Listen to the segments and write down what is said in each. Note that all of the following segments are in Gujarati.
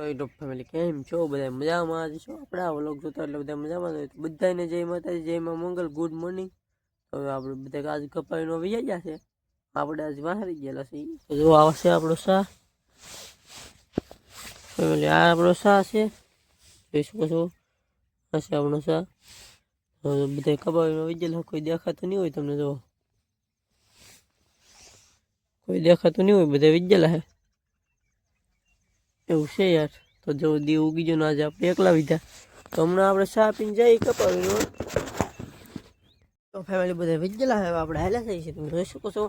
યુટ્યુબ ફેમિલી કેમ છો બધા મજામાં જ છો? આપણા વ્લોગ જોતા એટલે બધા મજામાં જ હોય. બધાને જય માતાજી, જય માં મંગલ, ગુડ મોર્નિંગ. હવે આપણે બધા આજ કપાઈનો વૈયા ગયા છે, આપણે આજ બહાર ગયેલા છે. તો જો આવશે આપણો શાહ ફેમિલી, આ આપણો શાહ છે, જોઈ શકો છો. આ છે આપણો શાહ. બધા કપાઈનો વૈયેલા, કોઈ દેખાતું નહીં હોય તમને. જો કોઈ દેખાતું નહીં હોય, બધા વિજ્જેલા છે એવું છે યાર. તો જો દી ઉગી ગયો ને આજે આપણે એકલા વિધા, તો હમણાં આપણે ચા પીને જઈએ કપાવીનો. તો ફેમિલી બધા વિજ્જેલા હવે આપણે હાલ્યા જઈએ છીએ, તમે જોઈ શકો છો.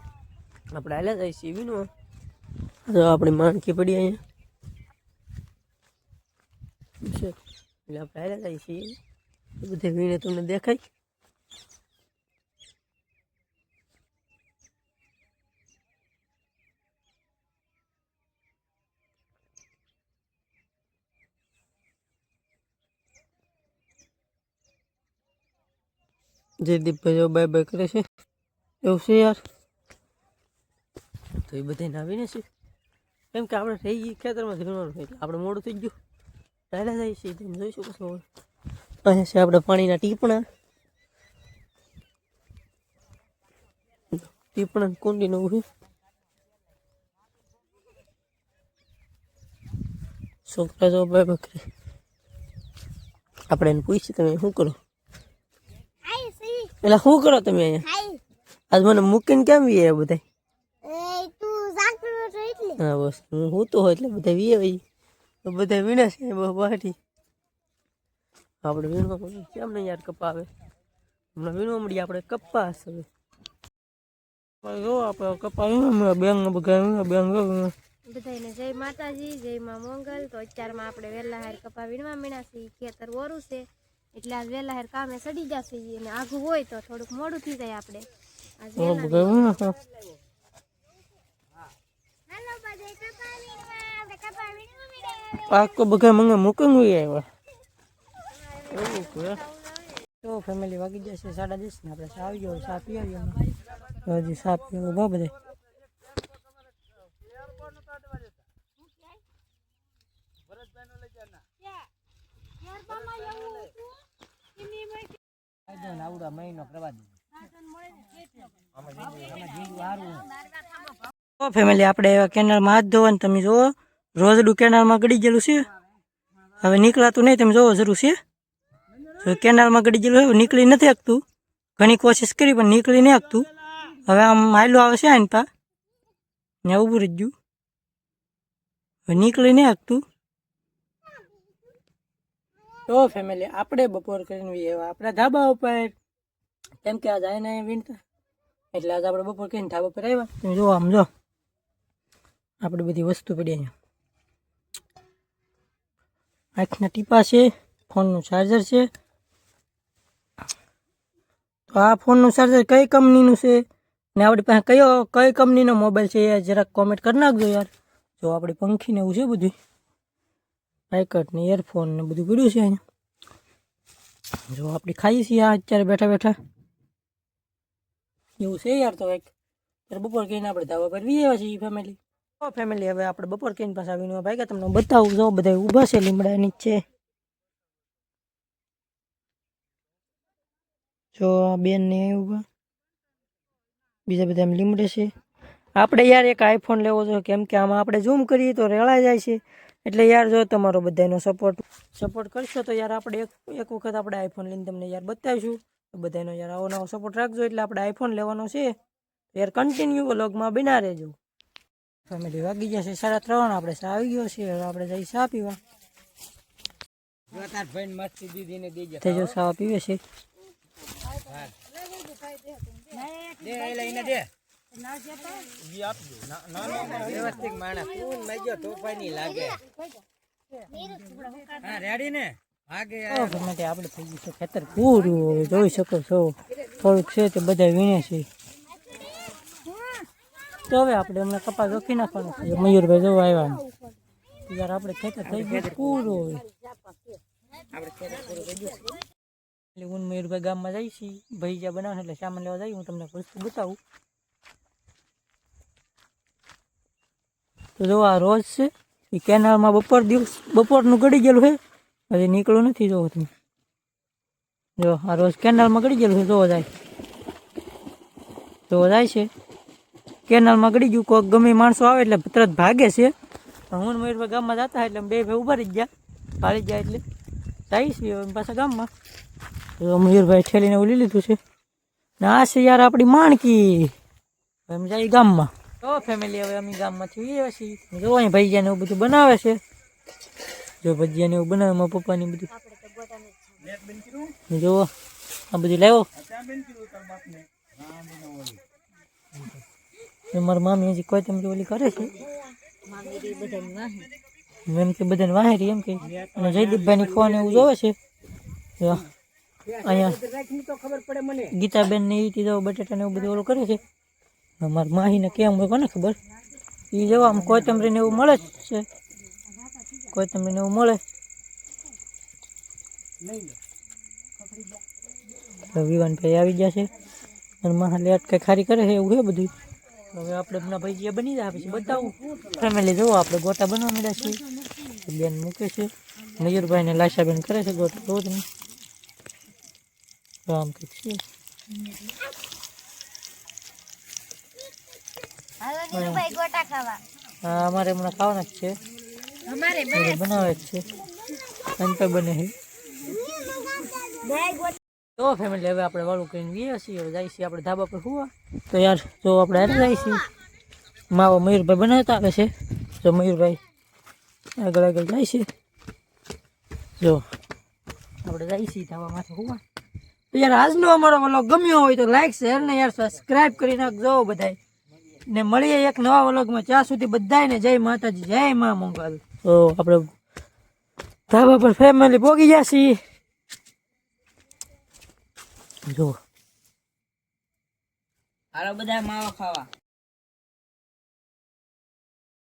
આપણે હાલ્યા જઈએ છીએ વિનો. તો આપણી માણકી પડી અહીંયા છે એટલે આપણે હાલ્યા જઈએ છીએ. બધા વીણે તમને દેખાય. જયદીપભાઈ બાય બાય કરે છે એવું છે યાર. તો એ બધા આવીને છે, કેમ કે આપણે થઈ ગઈ ખેતરમાં ધીરવાનું એટલે આપણે મોડું થઈ ગયું. પહેલાં જાય છે તમે જોઈ શકો છો. અહીંયા છે આપણે પાણીના ટીપણા, ટીપણા કુંડી નવું છે. છોકરા જો બાય બાય કરે. આપણે એને પૂછીએ તમે શું કરો, એટલે શું કરો તમે અહીંયા? આજ મને મૂકીને કેમ વીએ બધા? હા બસ હું તો હોય એટલે બધા વીએ ભાઈ. તો બધા વીણે છે બાટી. આપણે વીણવા મળીએ કેમ નહીં યાર, કપા આવે હમણાં વીણવા મળીએ આપણે કપાસ. હવે જો આપણે કપા વીણવા બેંગ બધા બેંગ. બધાને જય માતાજી, જય માં મંગલ. તો અત્યારમાં આપણે વહેલા હાર કપા વીણવા મીણા છીએ. ખેતર વરું છે એટલે આજ વહેલા હાર કામે સડી જશે, અને આઘું હોય તો થોડુંક મોડું થઈ જાય. આપણે આજ આખો બધા મંગે મૂકીને આવ્યા. તો ફેમિલી વાગી જશે 10:30 ને આપણે ચા આવી ગયો, ચા પી આવ્યો. હજી ચા પીવા બહુ બધા. આવડા મહિનો પ્રવાદ ફેમિલી આપણે કેનાલમાં હાથ ધોવાનું તમે જુઓ. રોજડું કેનાલમાં ગળી ગયેલું છે, હવે નીકળાતું નહીં. તમે જોવો જરૂર છે, કેનાલમાં ગળી ગયેલું હવે નીકળી નથી શકતું. ઘણી કોશિશ કરી પણ નીકળી નહીં શકતું. હવે આમ હાયલું આવે છે આને પા ને ઊભું રહી ગયું, હવે નીકળી નહીં શકતું. તો ફેમિલી આપણે બપોર કરીને આપણા ધાબા ઉપર, કેમ કે આજ આવીને વીણતા એટલે આજ આપણે બપોર કરીને ધાબા પર આવ્યા. તમે જો આમ જો આપણે બધી વસ્તુ પડી અહીંયા. આંખના ટીપા છે, ફોનનું ચાર્જર છે. તો આ ફોનનું ચાર્જર કઈ કંપનીનું છે ને આપણી પાસે કઈ કંપનીનો મોબાઈલ છે એ જરાક કોમેન્ટ કરી નાખજો યાર. જો આપણી પંખીને એવું છે બધું, આઈકટ ને ઇયરફોન ને બધું પડ્યું છે અહીંયા. જો આપણે ખાઈએ છીએ અત્યારે બેઠા બેઠા એવું છે યાર. તો કંઈક ત્યારે બપોર કહીને આપણે ધાબા પર વી આવ્યા છીએ ફેમિલી. તો ફેમિલી હવે આપણે બપોર કહીને પાછા આવીને ભાઈ તમને બતાવું. જો બધા ઊભા છે લીમડા નીચે. જો બેન ને ઊભા, બીજા બધા એમ લીમડે છે. આપણે યાર એક આઈફોન લેવો જોઈએ, કેમ કે આમાં આપણે ઝૂમ કરીએ તો રેળાઈ જાય છે. એટલે યાર જો તમારો બધાનો સપોર્ટ કરશો તો યાર આપણે એક વખત આપણે આઈફોન લઈને તમને યાર બતાવીશું. તો બધાનો યાર આવો નવો સપોર્ટ રાખજો. એટલે આપણે આઈફોન લેવાનો છે યાર. કન્ટિન્યુ વ્લોગમાં બના રહેજો. ફેમિલી વાગી ગયા છે 3:30. આપણે ચા આવી ગયો છે, હવે આપણે જઈ ચા પીવા. જો ચા પીવે છે. આપણે થઈ ગયું છે ખેતર પૂરું, જોઈ શકો છો. થોડુંક છે તે બધા વીણે છે. તો હવે આપણે હમણાં કપાસ રોકી નાખવાનો છે. મયુરભાઈ જોવા આવ્યા યાર. આપણે ખેતર થઈ ગયું પૂરું. હવે એટલે હું મયુરભાઈ ગામમાં જઈશ, ભાઈ જ્યાં બનાવે એટલે સામાન લેવા જઈ. હું તમને વસ્તુ બતાવું. તો જો આ રોજ છે, એ કેનાલમાં બપોરનું ગળી ગયેલું છે, હજી નીકળ્યું નથી. જોવો તમે, જો આ રોજ કેનાલમાં ગળી ગયેલું છે. જોવો જાય છે કેનાલમાં ગળી ગયું. કોઈક ગમે માણસો આવે એટલે તરત ભાગે છે. પણ હું મયુરભાઈ ગામમાં જતા એટલે બે ભાઈ ઉભા રહી ગયા, પાડી ગયા એટલે જાય છે પાછા ગામમાં. તો મયુરભાઈ ઠેલીને એવું લઈ લીધું છે ને આ છે યાર આપણી માણકી. એમ જાય ગામમાં. તો ફેમિલી હવે અમે ગામમાંથી આવ્યા છીએ. જો અહીં ભજીયાને એવું બધું બનાવે છે. જો ભજીયાને એવું બનાવે મારા પપ્પાની બધું. જો આ બધું લાવ્યો. મારા મામી હજી કોઈ તમે ઓલી કરે છે એમ કે બધાને વાહેરી એમ કે. અને જયદીપભાઈની ફોન એવું જોવે છે. અહીંયા ગીતાબેન ને એ જો બટેટા ને એવું બધું ઓલું કરે છે. મારા માહીને કેમ હોય કોને ખબર. એ જવા આમ કોથમરીને એવું મળે જ છે. કોથમરીને એવું મળે. વિવાનભાઈ આવી ગયા છે અને મારા લેટ કઈ ખારી કરે છે એવું છે બધું. હવે આપણે એમના ભજીયા બની જાય પછી બતાવું. ફેમિલી જોવો આપણે ગોટા બનવા મળ્યા છીએ. બેન મૂકે છે. મયુરભાઈ ને લાશાબેન કરે છે ગોટા. જોવો તમે આમ કંઈક છે. હા અમારે હમણાં ખાવાના જ છે. બનાવે જ છે. અંતર બને છે. તો ફેમિલી હવે આપણે વાળું કરીને ગયા છીએ. હવે જાય છીએ આપણે ધાબા પર હોવા. તો યાર જો આપણે હારે જાય છીએ. માવો મયુરભાઈ બનાવતા આવે છે. જો મયુરભાઈ આગળ આગળ જાય છે. જો આપણે જાય છીએ ધાબામાંથી હોવા. તો યાર આજનો અમારો વ્લોગ ગમ્યો હોય તો લાઈક શેર ને યાર સબસ્ક્રાઈબ કરી નાખજો બધાય. ને મળીએ એક નવા વ્લોગમાં. ત્યાં સુધી બધાને જય માતાજી, જય મા મંગલ. તો આપણે ધાબા પર ફેમિલી પોગી ગયા છીએ. જો હાલો બધા માવા ખાવા.